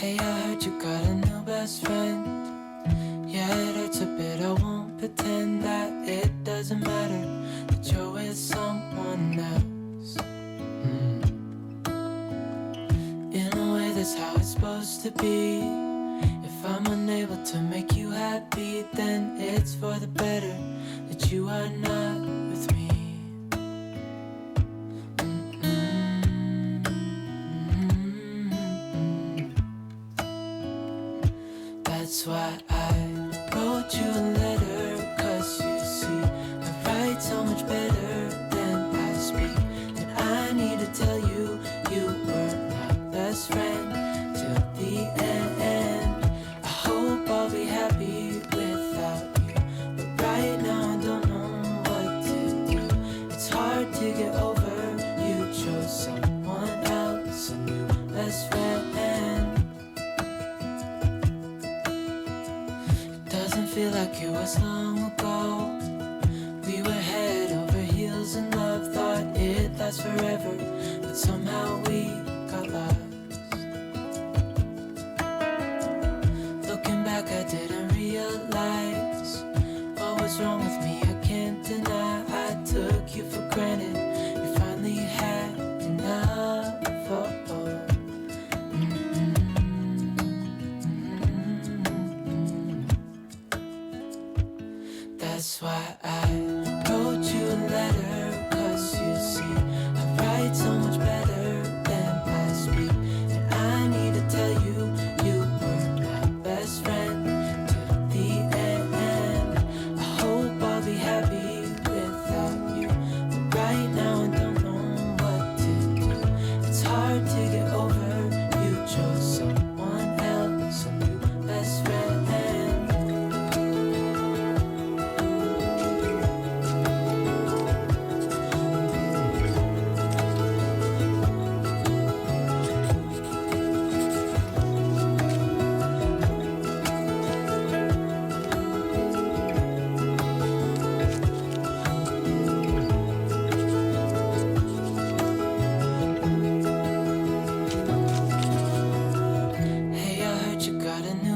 Hey, I heard you got a new best friend. Yeah, it hurts a bit, I won't pretend that it doesn't matter that you're with someone else. In a way, that's how it's supposed to be. If I'm unable to make you happy, then it's for the better that you are not with me. That's why I wrote you a letter, 'cause you see, I write so much better than I speak. And I need to tell you, you were my best friend till the end. I hope I'll be happy without you, but right now I don't know what to do. It's hard to get over, you chose someone else, a new best friend. Doesn't feel like it was long ago. We were head over heels in love, thought it'd last forever, but somehow we got lost. Looking back, I didn't realize what was wrong with me. I can't deny I took you for granted. You finally had enough. That's why I wrote you a letter, 'cause you see, I write so much better than I speak. And I need to tell you, you were my best friend till the end. I hope I'll be happy without you, but right now I don't know what to do. It's hard to get over, you chose someone else, a new best friend.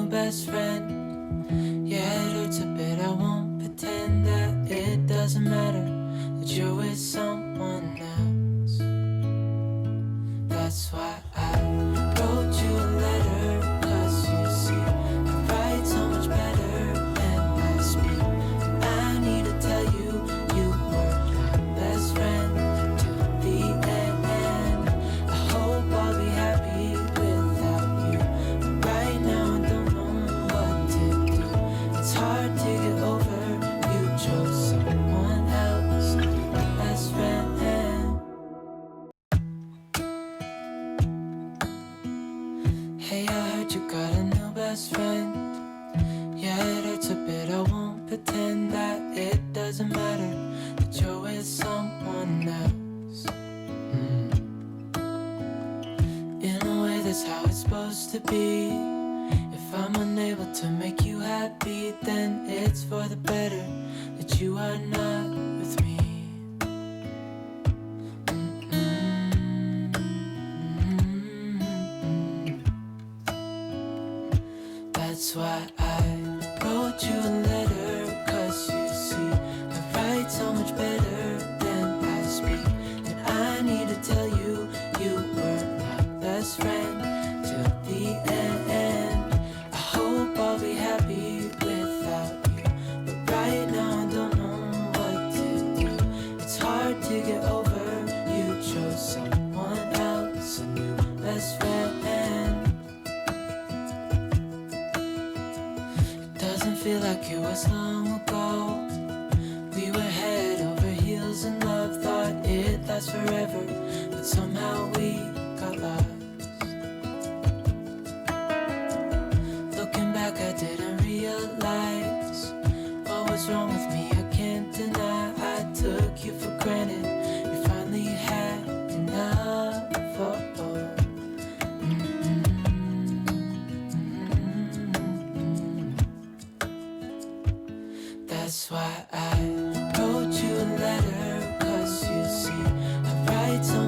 Best friend. Yeah, it hurts a bit, I won't pretend that it doesn't matter that you're with someone else. That's why I wrote you a letter, 'cause you see, I write so much better than I speak. And I need to tell you, you were my best friend till the end. I hope I'll be happy without you, but right now I don't know what to do. It's hard to get over, you chose someone else, my best friend. Hey, I heard you got a new best friend. Yeah, it hurts a bit, I won't pretend that it doesn't matter that you're with someone else. In a way, that's how it's supposed to be. If I'm unable to make you happy, then it's for the better that you are not with me. That's why I wrote you a letter, 'cause you see, I write so much better than I speak. And I need to tell you, you were my best friend till the end. I hope I'll be happy without you, but right now I don't know what to do. It's hard to get over, you chose someone else, a new best friend. Doesn't feel like it was long ago. We were head over heels in love, thought it'd last forever, but somehow we got lost. Looking back, I didn't realize what was wrong with me. I can't deny I took you for granted. You finally had enough. That's why I wrote you a letter, 'cause you see, I write so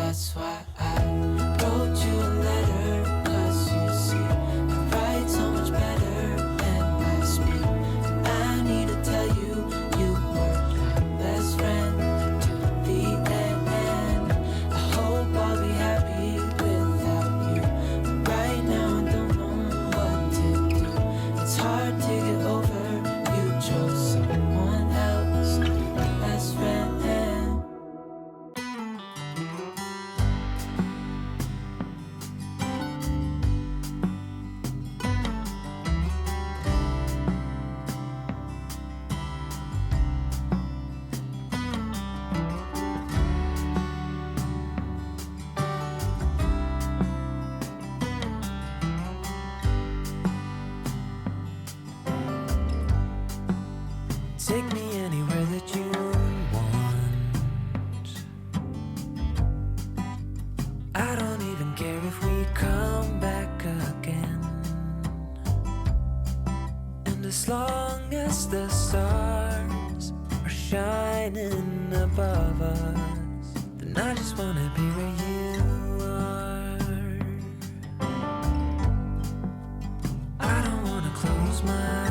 That's why I wrote you a letter, 'cause you see, I write so much better than I speak. And I need to tell you, you were my best friend till the end. I hope I'll be happy without you, but right now I don't know what to do. It's hard to get over, you chose someone else, my best friend. Take me anywhere that you want. I don't even care if we come back again. And as long as the stars are shining above us, then I just wanna be where you are. I don't wanna close my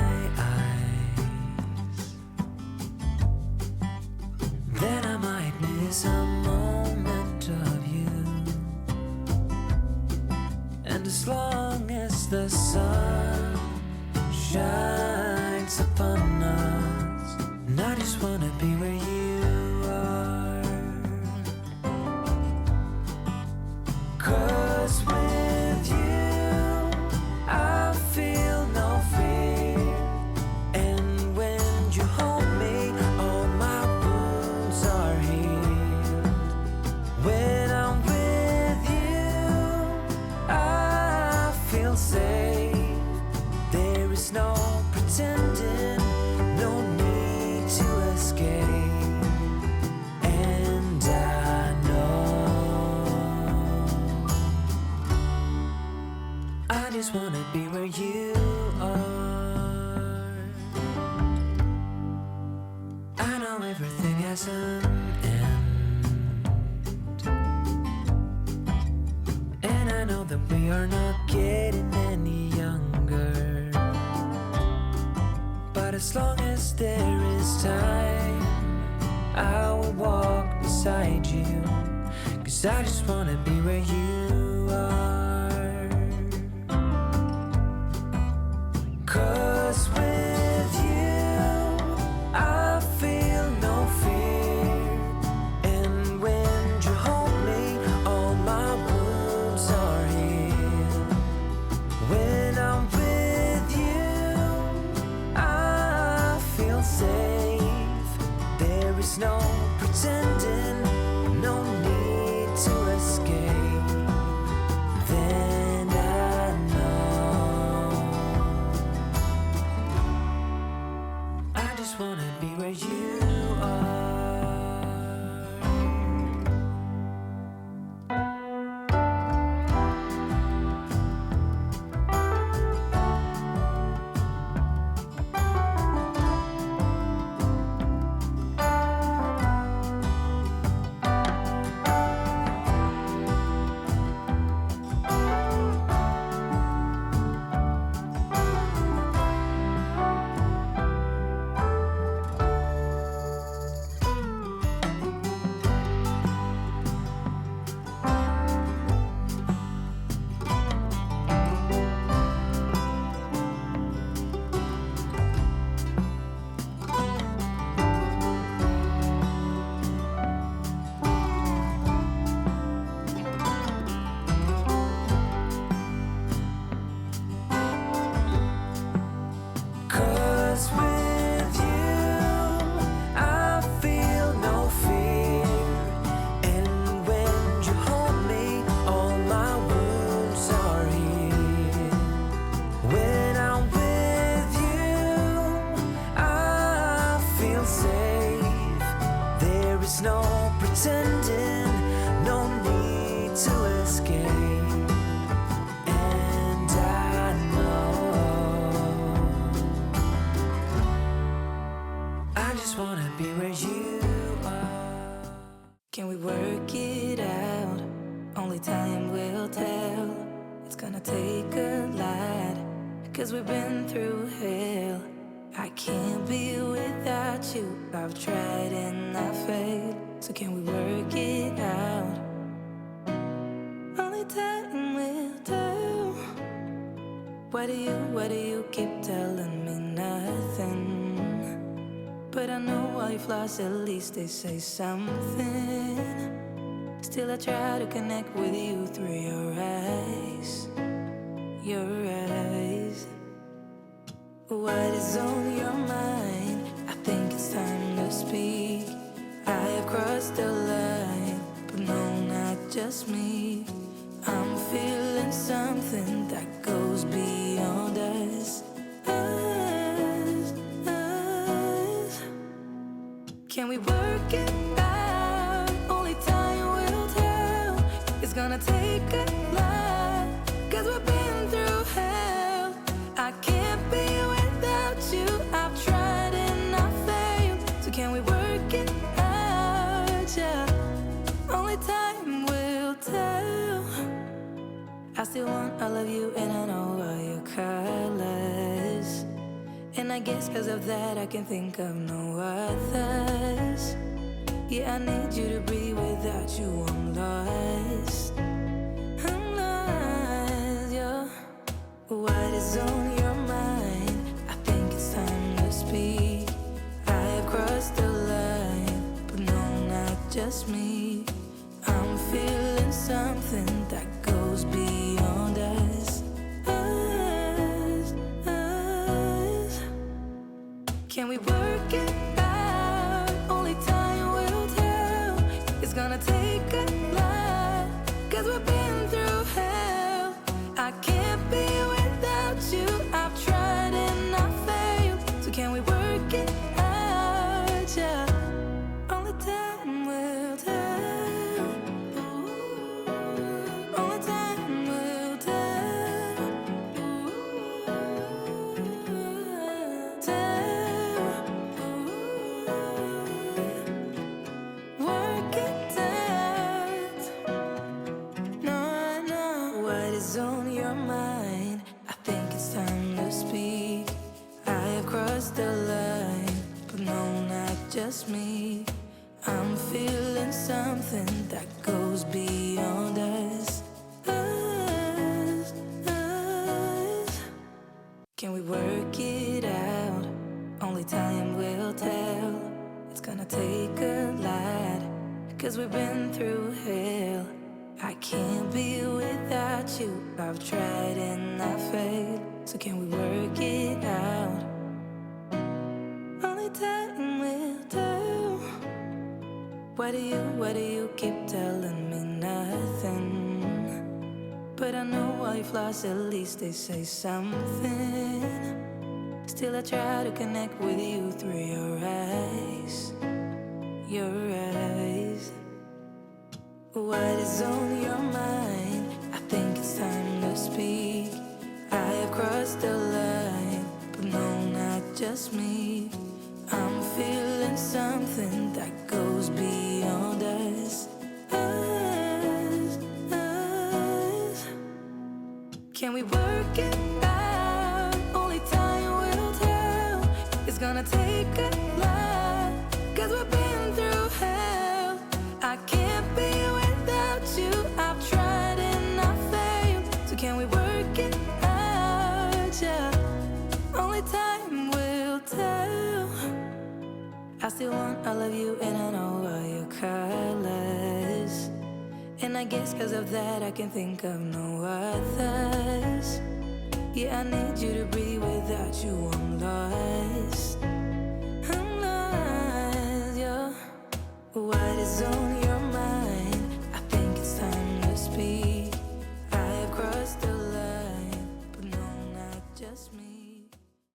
then I might miss a moment of you. And as long as the sun shines upon us, and I just wanna be where you are. 'Cause with you I feel no fear. And when you hold me, all my wounds are healed. When I'm with you, I feel safe. There is no pretending, no need to escape. And I know I just wanna be where you are. I know everything has an end, and I know that we are not getting any younger. But as long as there is time, I will walk beside you. 'Cause I just wanna be where you are. 'Cause with you I feel no fear. And when you hold me, all my wounds are healed. When I'm with you, I feel safe. There is no pretending, no need to escape. only time will tell. It's gonna take a lot, 'cause we've been through hell. I can't be without you. I've tried and I failed. So can we work it out? Only time will tell. Why do you keep telling me nothing? But I know all your flaws, at least they say something. Still I try to connect with you through your eyes. Your eyes. What is on your mind? I think it's time to speak. I have crossed the line, but no, not just me. I'm feeling something that goes beyond us. Us. Can we work it out? Only time will tell. It's gonna take a lot, 'cause we've been through hell. I can't be without you. I've tried and I failed. So can we work it out? Yeah. Only time will tell. I still want all of you and I know all your colors. And I guess 'cause of that I can think of no others. Yeah, I need you to breathe. Without you I'm lost. I'm lost, yeah. What is on your mind? I think it's time to speak. I have crossed the line, but no, not just me. I'm feeling something that goes beyond us. Us, us. Can we work it out? Only time will tell. It's gonna take a lot, 'cause we've been through hell. I can't be without you. I've tried and I failed. So can we work it out? Yeah. Only time will tell. Only time will tell. Tell. Work it out. No, I know what is on your mind. I think it's time to speak. I have crossed the line, but no, not just me. I'm feeling something that goes beyond us. Us, us. Can we work it out? Only time will tell. It's gonna take a lot, 'cause we've been through hell. I can't be without you. I've tried and I failed. So can we work it out? Only time will tell. Why do you keep telling me nothing? But I know all your flaws, at least they say something. Still I try to connect with you through your eyes. Your eyes. What is on your mind? I think it's time to speak. I have crossed the line, but no, not just me. I'm feeling something that goes beyond us. Us, us. Can we work it out? Only time will tell. It's gonna take a lot, 'cause we've been through hell. I can't be without you. I've tried and I failed. So can we work it out? Yeah. Only time will tell. I still want all of you and I know all your colors. And I guess 'cause of that I can think of no others. Yeah, I need you to breathe. Without you I'm lost. I'm lost, yeah. What is on your